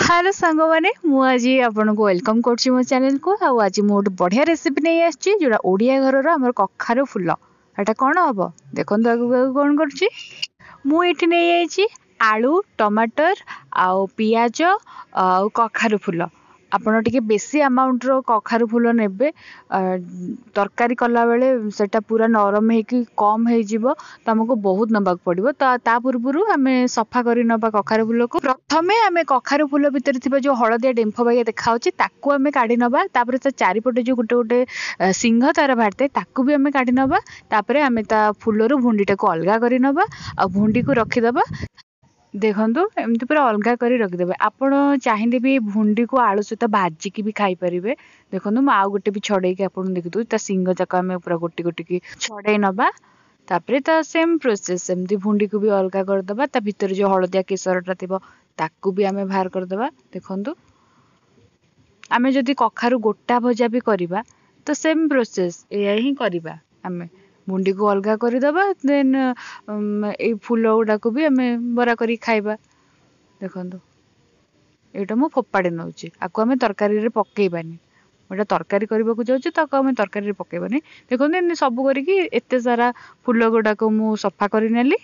Hello सांग मैंने मुझे आपको वेलकम कर मो चैनल को आज मु गोटे बढ़िया रेसिपी नहीं आसी जोड़ा ओडिया घर आम कखारु फुल एटा कौन हम देखो आगू कौन कर मुझे नहीं आलू टमाटर आउ पियाज आउ कखारु फुल आपड़ टे बेसी अमाउंट रो कखारु फुल ने तरकारी कला बेले सेटा पूरा नरम होगी कम हो तो आमको बहुत नबाक पड़ो ता पूर्व आम सफा कर नवा कखारु फुल को प्रथम आम कखारु फुल भितर थी जो हलदिया डेम्फ भाई देखा ताकू आम काढ़ी नवा चारिपटे जो गोटे गोटे सिंह तार बाहर ताकू भी आम काढ़ी नवा आम ता फुल भुंडीटा को अलग कर नवा आ भुंडी को रखीदबा देखो एमती पूरा अलग कर रखिदे आपण चाहिए भी भुंडी को आलू सहित भाजिकी भी खाई पारे देखो मुझे आउ गोटे भी छड़े आपको देखी ता सिंह जाक आम पूरा गोटी गोटी की छड़े नवा तापरे ता सेम प्रोसेस एमती भुंडी को भी अलग करदे ता भीतर जो हलदिया केसरटा थी ताकू भी आम बाहर करदे देखु आम जदि कखारु गोटा भजा भी करवा तो सेम प्रोसेस या ही करवा आम भुंडी को अलग करदे देन ये फुल गुड़ा को भी आम बरा कर खाइबा देखो यहाँ मुझे फोपाड़ी नौ आपको आम तरकारी पकईबानी गोटे तरकारी करने को जाऊँ तो आम तरकारी पकईबानी देखो सब करते सारा फुल गुड़ा को मुझ सफा करनेली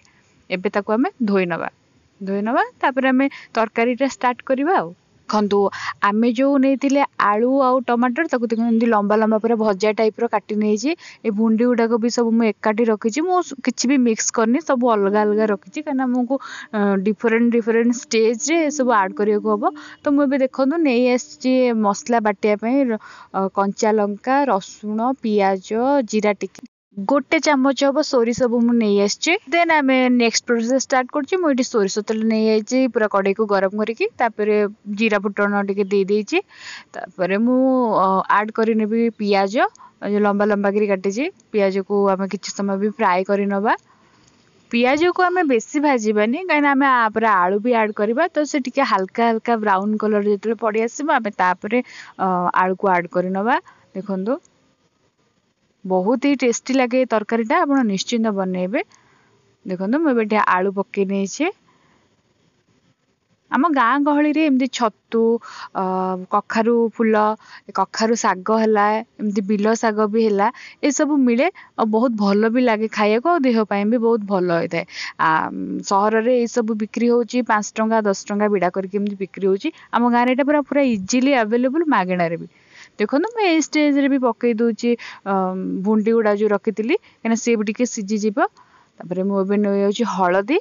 एवं आम धोई नवा तापर आम तरकारीटा स्टार्ट करवा देखु आम जो नहीं आलू आउ टमाटर ताको देखो लंबा लंबा पूरा भजा टाइप काटी नहीं ये भुंडी गुड़ाक भी सब मुझे एकाठी रखी किसी भी मिक्स करनी सब अलग अलग रखी कहीं आमको डिफरेंट डिफरेंट स्टेज रे सब आड करने को हम तो मुझे देखो नहीं आसी मसला बाटियापाई कंचा लंका रसुण पियाज जीरा टिकी गोटे चामच हम सोरिष सब मुझे देन आम नेक्स्ट प्रोसेस स्टार्ट कर सोरिष तेल नहीं पूरा कड़े को गरम करके जीरा फुटण टे देपर मु आड करनेबी पियाज जो लंबा लंबा कर काटी पियाज को आम कि समय भी फ्राए कर नवा पियाज को आम बेसी भाजबानी कहीं आम आलू भी आड करवा तो से टिके हल्का हल्का ब्राउन कलर जो पड़ आसो आम आलू को आड कर नवा देखो बहुत ही टेस्टी लगे तरकारीटा आप निश्चिंत बनइबे देखो मुझे आलू पकई नहीं आम गाँ गहली रे एमती छतु कखारु फुल कखारु साग है एमती बिल साग भी है ये सब मिले और बहुत भल भी लगे खाइक और देहपाई भी बहुत भल होता है सहर में ये सब बिक्री हो 5 टंका 10 टंका बिड़ा करके बिक्री होम गाँव में पूरा पूरा इजिली अवेलेबल मागणार भी देखो मैं स्टेज रे भी पकई दूची भुंडी गुड़ा जो रखी कहीं सी भी टे सीझीज मुझे नहीं हलदी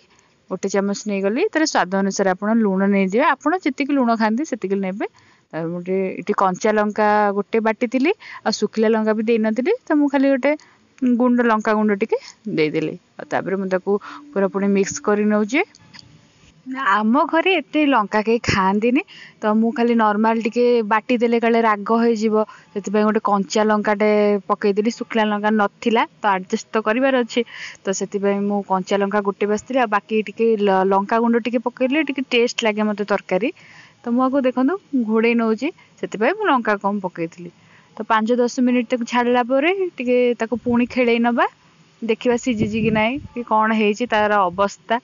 गोटे चामच नहीं गली तर स्वाद अनुसार आप लुण नहीं दिए आपड़ जी लुण खाती से ने ये कंचा लंका गोटे बाटी थी आ सुखिला लंका भी देना तो मुझे खाली गोटे गुंड लंका गुंड टी देदेली मुझे पूरा पुणी मिक्स कर नौचे आम घरे एत लंका कहीं खाती तो मुझे खाली नॉर्मल टिके बाटी देले काले राग हो गोटे कंचा लंकाटे पकईदेली सुखला लंका नाला तो आडजस्ट तो करार अच्छे तो से कंचा लंका गोटे बासी बाकी टिके लंका गुंड टिके पकईले टिके टेस्ट लगे मत तरकारी तो मुझे देखो घोड़े नौची से लंका कम पकई तो 5-10 मिनिट छाड़ला पुणी खेल नवा देखा सीझी कि नाई कि कौन है तार अवस्था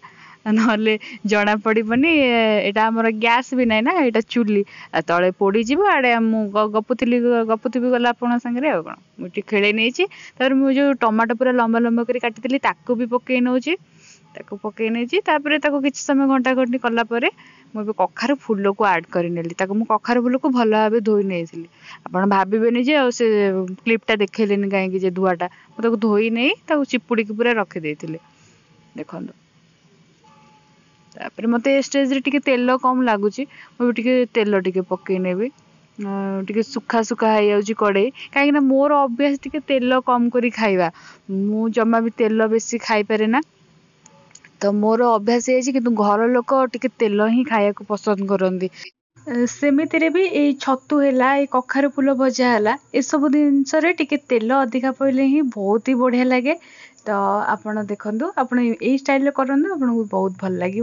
नहले जना पड़बनी एटा आमर गैस भी नाई ना एटा चुली तले पोड़ीज आड़े गपुथी गला आप सागे कौन मुझे खेल नहीं मुझे जो टमाटो पूरा लंबा लंबा कर काटी ताकू भी पकई नौ पकई नहीं किसी समय घंटा घंटी कलापर मुझे कखारु फुल को आड करनेली कखारु फुल को भल भाव धोई नहीं आप भावेनि से क्लिपटा देखनी कहीं धुआटा मुझे धोई नहीं चिपुड़ी पूरा रखीदे देखो तापर मत स्टेज रे टिके तेल कम लगुच मुझे तेल टिके पकई नेबी टिके सुखा सुखा हो जाऊँगी कड़े कहीं मोर अभ्यास टिके तेल कम कर खाइबा मु जमा भी तेल बेसी खाई पारे ना तो मोर अभ्यास है कि घर लोक टिके तेल ही खाया को पसंद करती सेमिति भी ये छतु है कखारु फुल भजा है ये सब जिनस टिके तेल अधिका पड़े ही बहुत ही बढ़िया लगे तो आपण देखो आपण यही स्टाइल करूँ आपको बहुत भल लगे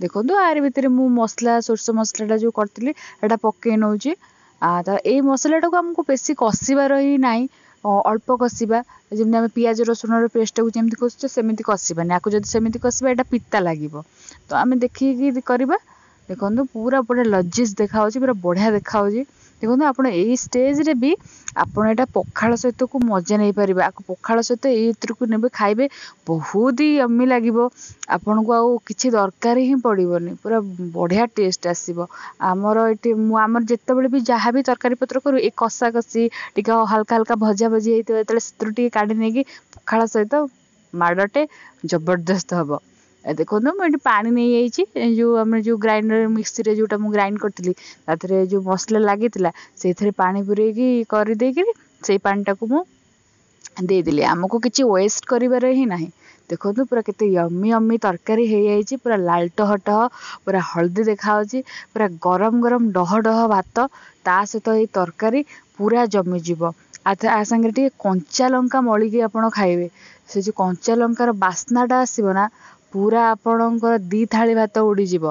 देखो यार भितर मु मसला सोरष मसलाटा जो करी पकई नौचे तो ये मसलाटा को आमको बेसी कषार ही ना अल्प कषा जमी आम पियाज रसुण पेस्ट को जमी कषुचे सेमती कषानी आपको जब सेमती कषा यहाँ पिता लगे तो आम देखिए करवा देखो पूरा बड़े लजिज देखा पूरा बढ़िया देखा देखो ଆପଣ ଏଇ ଷ୍ଟେଜ୍ରେ ବି ଆପଣ ଏଇଟା ପଖାଳ ସହିତକୁ ମଜା ନେଇପାରିବେ। ପଖାଳ ସହିତ ଏଇଥିରକୁ ନେବେ ଖାଇବେ, ବହୁତ ହି ୟମି ଲାଗିବ। ଆପଣଙ୍କୁ ଆଉ କିଛି ଦରକାର ହିଁ ପଡ଼ିବନି, ପୁରା ବଢ଼ିଆ ଟେଷ୍ଟ ଆସିବ। ଆମର ଯେତେବେଳେ ବି ଯାହା ବି ତରକାରୀ ପତ୍ର କରୁ ଏ କଷା କଷି ଟିକେ ହାଲକା ହାଲକା ଭଜା ଭଜି ହେଇଥିବ, ଯେତେବେଳେ ସେଥିରୁ ଟିକେ କାଢ଼ି ନେଇକି ପଖାଳ ସହିତ ମାଡ଼ଟେ ଜବରଦସ୍ତ ହେବ। ଦେଖନ୍ତୁ ମୁଁ ଏଠି ପାଣି ନେଇଯାଇଛି, ଆମର ଯେଉଁ ଗ୍ରାଇଣ୍ଡର ମିକ୍ସିରେ ଯେଉଁଟା ମୁଁ ଗ୍ରାଇଣ୍ଡ କରିଥିଲି ତା ଦେହରେ ଯେଉଁ ମସଲା ଲାଗିଥିଲା ସେଇଥିରେ ପାଣି ପୁରେଇକି କରିଦେଇକିରି ସେଇ ପାଣିଟାକୁ ମୁଁ ଦେଇଦେଲି। ଆମକୁ କିଛି ୱେଷ୍ଟ କରିବାର ହିଁ ନାହିଁ। ଦେଖନ୍ତୁ ପୁରା କେତେ ୟମି ୟମି ତରକାରୀ ହେଇଯାଇଛି, ପୁରା ଲାଲଟହ ଟହ, ପୁରା ହଳଦୀ ଦେଖାହେଉଛି, ପୁରା ଗରମ ଗରମ ଡହ ଡହ ଭାତ, ତା ସହିତ ଏଇ ତରକାରୀ ପୁରା ଜମିଯିବ। ଆ ସାଙ୍ଗରେ ଟିକେ କଞ୍ଚା ଲଙ୍କା ମଳିକି ଆପଣ ଖାଇବେ, ସେ ଯେଉଁ କଞ୍ଚା ଲଙ୍କାର ବାସ୍ନାଟା ଆସିବ ନା, ପୁରା ଆପଣଙ୍କର 2 ଥାଳି ଭାତ ଉଡ଼ିଯିବ।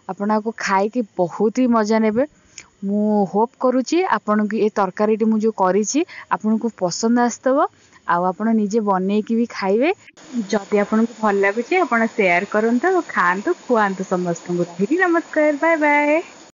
ଆପଣ ଆକୁ ଖାଇକି ବହୁତ ହି ମଜା ନେବେ। ମୁଁ ହୋପ୍ କରୁଛି ଆପଣଙ୍କୁ ଏ ତରକାରୀଟି ମୁଁ ଯେଉଁ କରିଛି ଆପଣଙ୍କୁ ପସନ୍ଦ ଆସିଥିବ, ଆଉ ଆପଣ ନିଜେ ବନେଇକି ବି ଖାଇବେ। ଯଦି ଆପଣଙ୍କୁ ଭଲ ଲାଗୁଛି ଆପଣ ସେୟାର କରନ୍ତୁ, ଖାଆନ୍ତୁ, ଖୁଆନ୍ତୁ ସମସ୍ତଙ୍କୁ। ରହିଲି, ନମସ୍କାର, ବାଏ ବାଏ।